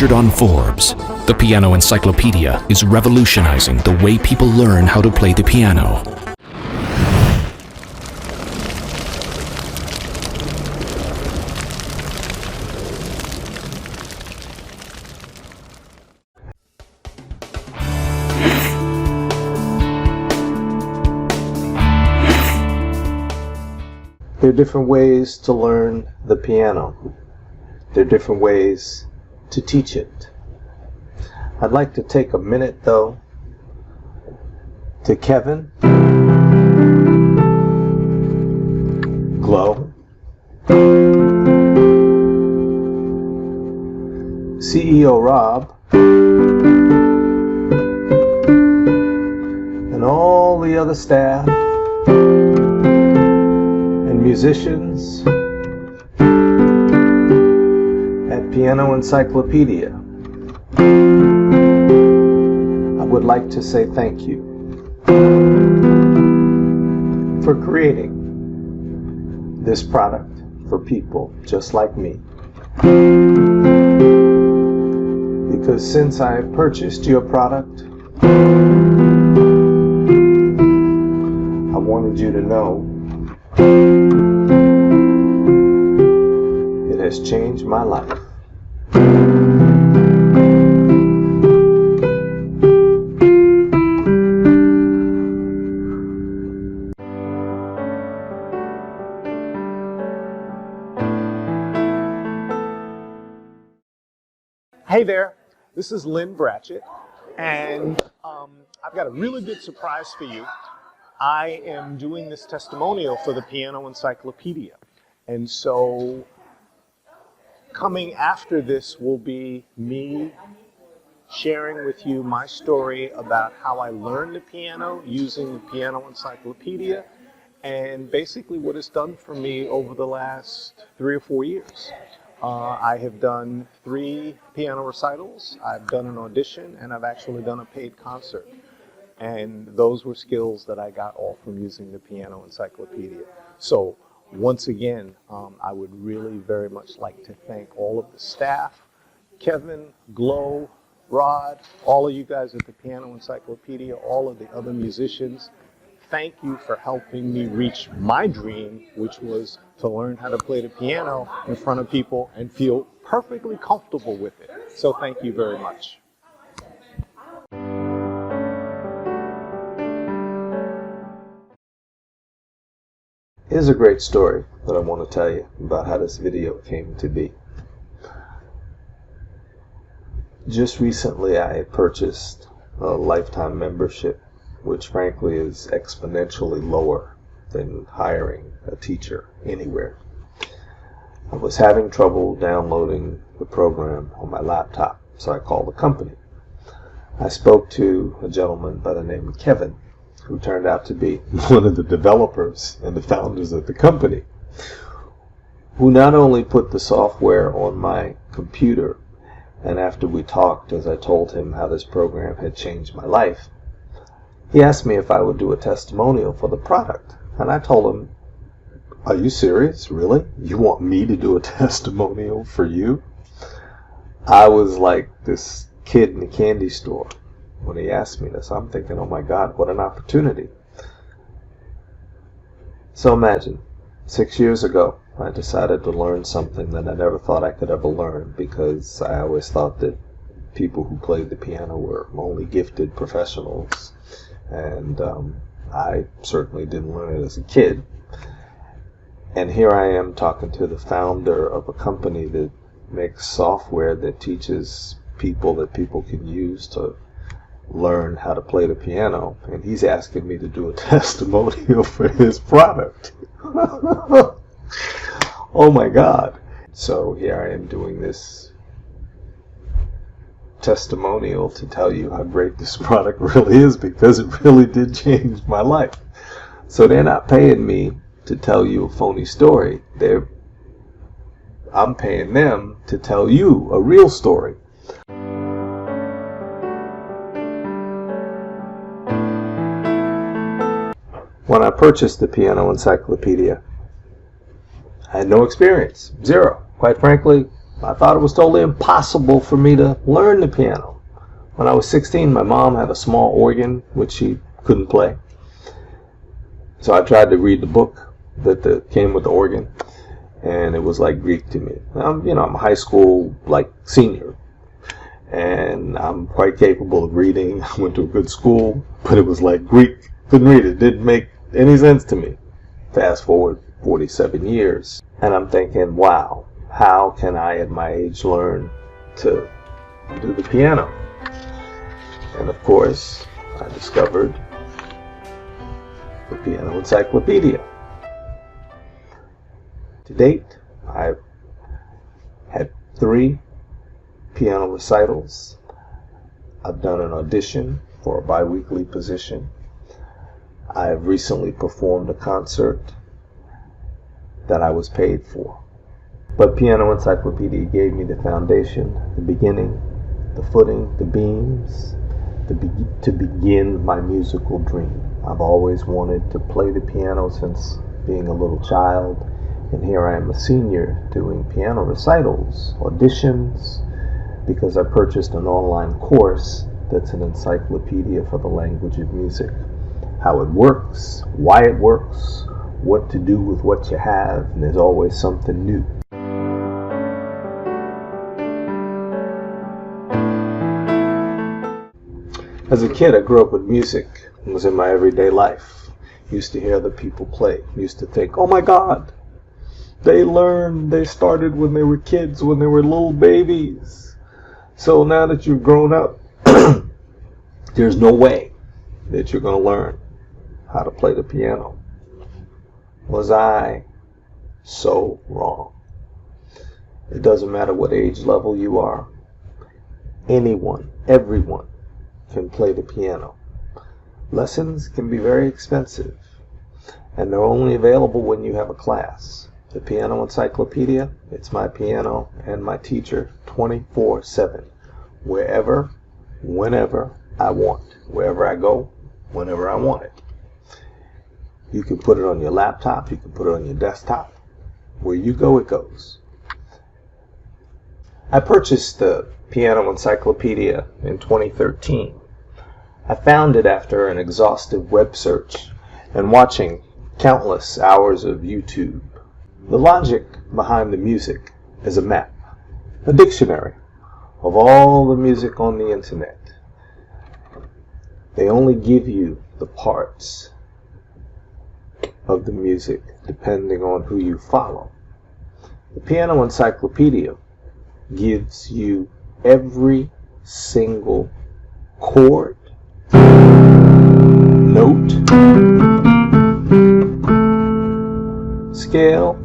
Featured on Forbes, the Piano Encyclopedia is revolutionizing the way people learn how to play the piano. There are different ways to learn the piano. There are different ways to teach it. I'd like to take a minute, though, to Kevin, Glow, CEO Rob, and all the other staff and musicians at Piano Encyclopedia. I would like to say thank you for creating this product for people just like me. Because since I purchased your product, I wanted you to know it has changed my life. Hey there, this is Lynn Bratchett, and I've got a really good surprise for you. I am doing this testimonial for the Piano Encyclopedia, and so coming after this will be me sharing with you my story about how I learned the piano using the Piano Encyclopedia, and basically what it's done for me over the last 3 or 4 years. I have done 3 piano recitals, I've done an audition, and I've actually done a paid concert. And those were skills that I got all from using the Piano Encyclopedia. So once again, I would really very much like to thank all of the staff, Kevin, Glow, Rod, all of you guys at the Piano Encyclopedia, all of the other musicians. Thank you for helping me reach my dream, which was to learn how to play the piano in front of people and feel perfectly comfortable with it. So thank you very much. Here's a great story that I want to tell you about how this video came to be. Just recently I purchased a lifetime membership, which frankly is exponentially lower than hiring a teacher anywhere. I was having trouble downloading the program on my laptop, so I called the company. I spoke to a gentleman by the name of Kevin, who turned out to be one of the developers and the founders of the company, who not only put the software on my computer, and after we talked, as I told him how this program had changed my life, he asked me if I would do a testimonial for the product. And I told him, "Are you serious? Really? You want me to do a testimonial for you?" I was like this kid in the candy store when he asked me this. I'm thinking, oh my God, what an opportunity. So imagine, 6 years ago, I decided to learn something that I never thought I could ever learn, because I always thought that people who played the piano were only gifted professionals. And I certainly didn't learn it as a kid. And here I am talking to the founder of a company that makes software that teaches people that people can use to learn how to play the piano. And he's asking me to do a testimonial for his product. Oh my God. So here I am doing this testimonial to tell you how great this product really is, because it really did change my life. So they're not paying me to tell you a phony story. I'm paying them to tell you a real story. When I purchased the Piano Encyclopedia, I had no experience, zero. Quite frankly, I thought it was totally impossible for me to learn the piano. When I was 16, my mom had a small organ which she couldn't play. So I tried to read the book that came with the organ, and it was like Greek to me. I'm a high school senior, and I'm quite capable of reading. I went to a good school, but it was like Greek. Couldn't read it. Didn't make any sense to me. Fast forward 47 years, and I'm thinking, wow, how can I at my age learn to do the piano? And of course, I discovered the Piano Encyclopedia. To date, I've had 3 piano recitals. I've done an audition for a bi-weekly position. I've recently performed a concert that I was paid for. But Piano Encyclopedia gave me the foundation, the beginning, the footing, the beams, to begin my musical dream. I've always wanted to play the piano since being a little child, and here I am a senior doing piano recitals, auditions, because I purchased an online course that's an encyclopedia for the language of music. How it works, why it works, what to do with what you have, and there's always something new. As a kid, I grew up with music. It was in my everyday life. Used to hear other people play. Used to think, oh my God, they started when they were kids, when they were little babies. So now that you've grown up, there's no way that you're going to learn how to play the piano. Was I so wrong? It doesn't matter what age level you are. Anyone, everyone can play the piano. Lessons can be very expensive, and they're only available when you have a class. The Piano Encyclopedia, it's my piano and my teacher 24/7, wherever, whenever I want, wherever I go, whenever I want it. You can put it on your laptop, you can put it on your desktop. Where you go, it goes. I purchased the Piano Encyclopedia in 2013. I found it after an exhaustive web search and watching countless hours of YouTube. The logic behind the music is a map, a dictionary of all the music on the internet. They only give you the parts of the music depending on who you follow. The Piano Encyclopedia gives you every single chord, note, scale,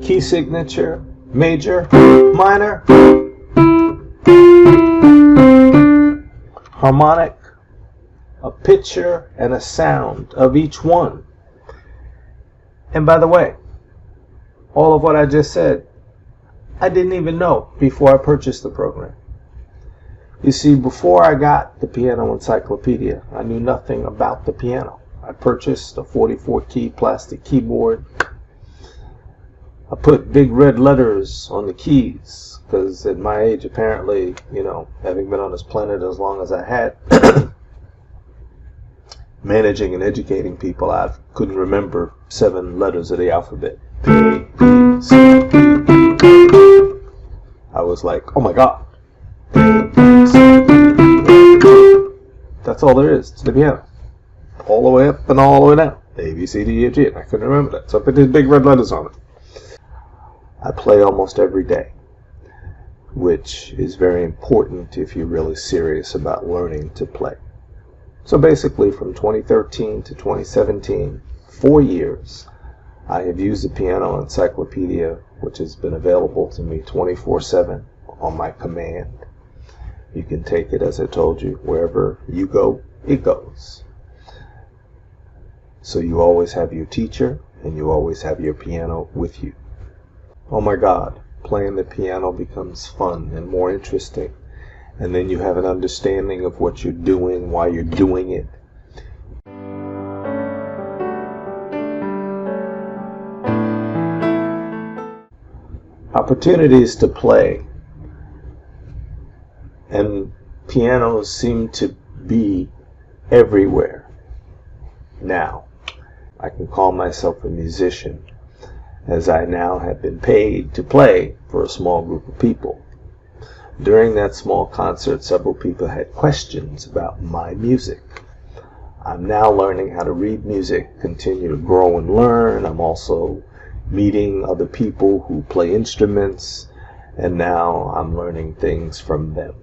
key signature, major, minor, harmonic, a picture and a sound of each one. And by the way, all of what I just said, I didn't even know before I purchased the program. You see, before I got the Piano Encyclopedia, I knew nothing about the piano. I purchased a 44-key plastic keyboard. I put big red letters on the keys, because at my age, apparently, having been on this planet as long as I had, managing and educating people, I couldn't remember 7 letters of the alphabet. P, B, C, D, E, F. I was like, oh my God. That's all there is to the piano. All the way up and all the way down. A, B, C, D, E, F, G. And I couldn't remember that. So I put these big red letters on it. I play almost every day, which is very important if you're really serious about learning to play. So basically from 2013 to 2017, 4 years, I have used the Piano Encyclopedia, which has been available to me 24/7 on my command. You can take it, as I told you, wherever you go, it goes. So you always have your teacher, and you always have your piano with you. Oh my God, playing the piano becomes fun and more interesting. And then you have an understanding of what you're doing, why you're doing it. opportunities to play, and pianos seem to be everywhere now. I can call myself a musician, as I now have been paid to play for a small group of people. During that small concert, several people had questions about my music. I'm now learning how to read music, continue to grow and learn. I'm also meeting other people who play instruments, and now I'm learning things from them.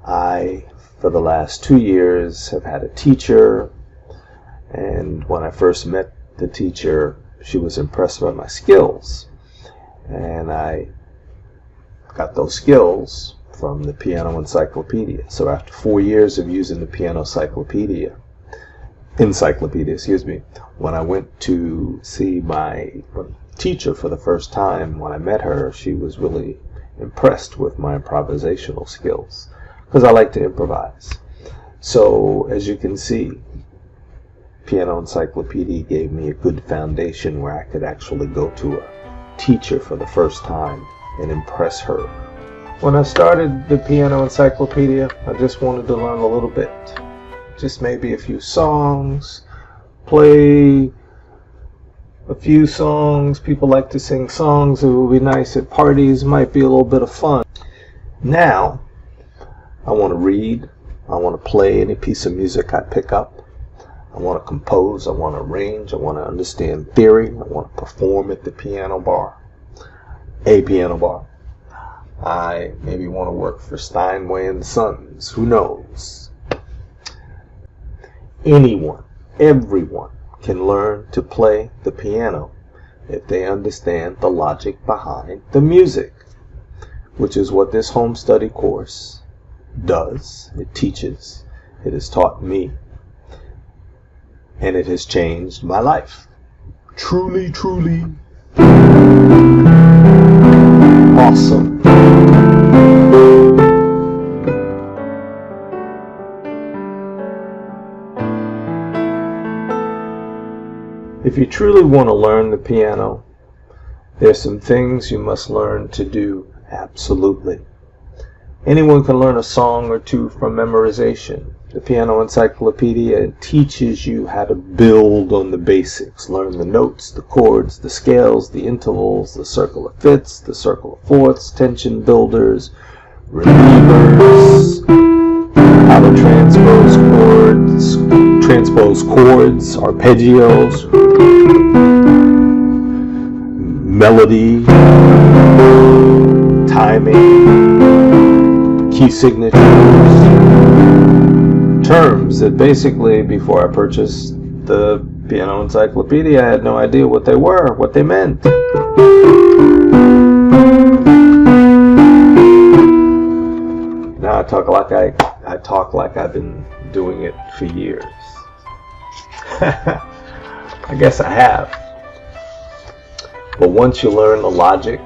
I, for the last 2 years, have had a teacher, and when I first met the teacher, she was impressed by my skills, and I got those skills from the Piano Encyclopedia. So after 4 years of using the Piano Encyclopedia, when I went to see my teacher for the first time, when I met her, she was really impressed with my improvisational skills, because I like to improvise. So as you can see, Piano Encyclopedia gave me a good foundation where I could actually go to a teacher for the first time and impress her. When I started the Piano Encyclopedia, I just wanted to learn a little bit. Just maybe a few songs, play a few songs. People like to sing songs. It would be nice at parties, might be a little bit of fun. Now, I want to read. I want to play any piece of music I pick up. I want to compose. I want to arrange. I want to understand theory. I want to perform at the piano bar. A piano bar. I maybe want to work for Steinway and Sons. Who knows? Anyone, everyone can learn to play the piano if they understand the logic behind the music, which is what this home study course does. It teaches. It has taught me, and it has changed my life. Truly, truly awesome. If you truly want to learn the piano, there's some things you must learn to do absolutely. Anyone can learn a song or two from memorization. The Piano Encyclopedia teaches you how to build on the basics. Learn the notes, the chords, the scales, the intervals, the circle of fifths, the circle of fourths, tension builders, relievers, how to transpose chords, arpeggios, melody, timing, key signatures, terms that basically, before I purchased the Piano Encyclopedia, I had no idea what they were, what they meant. Now I talk like I've been doing it for years. I guess I have. But once you learn the logic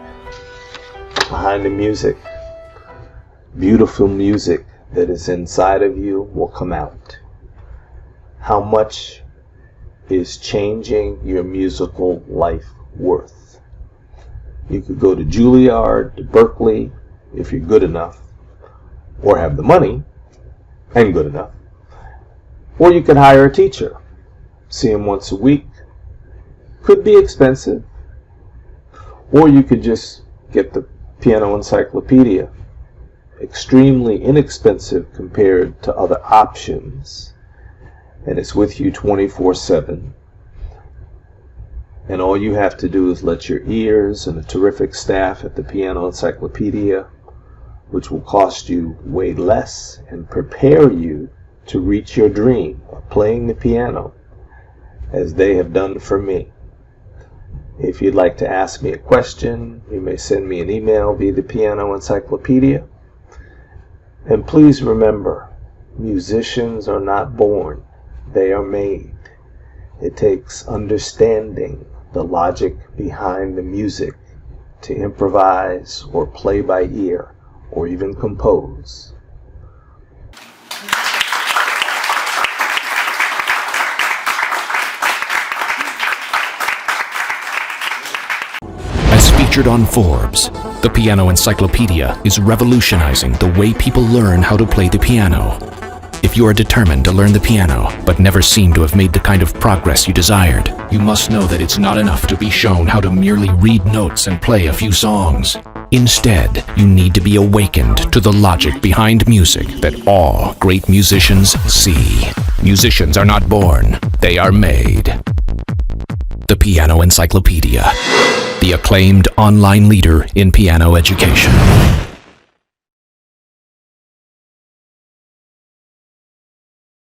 behind the music, beautiful music that is inside of you will come out. How much is changing your musical life worth? You could go to Juilliard, to Berkeley, if you're good enough, or have the money and good enough. Or you could hire a teacher, see him once a week. Could be expensive. Or you could just get the Piano Encyclopedia, extremely inexpensive compared to other options, and it's with you 24/7. And all you have to do is let your ears and a terrific staff at the Piano Encyclopedia, which will cost you way less, and prepare you to reach your dream of playing the piano, as they have done for me. If you'd like to ask me a question, you may send me an email via the Piano Encyclopedia. And please remember, musicians are not born, they are made. It takes understanding the logic behind the music to improvise or play by ear or even compose. featured on Forbes, the Piano Encyclopedia is revolutionizing the way people learn how to play the piano. If you are determined to learn the piano, but never seem to have made the kind of progress you desired, you must know that it's not enough to be shown how to merely read notes and play a few songs. Instead, you need to be awakened to the logic behind music that all great musicians see. Musicians are not born, they are made. The Piano Encyclopedia, the acclaimed online leader in piano education.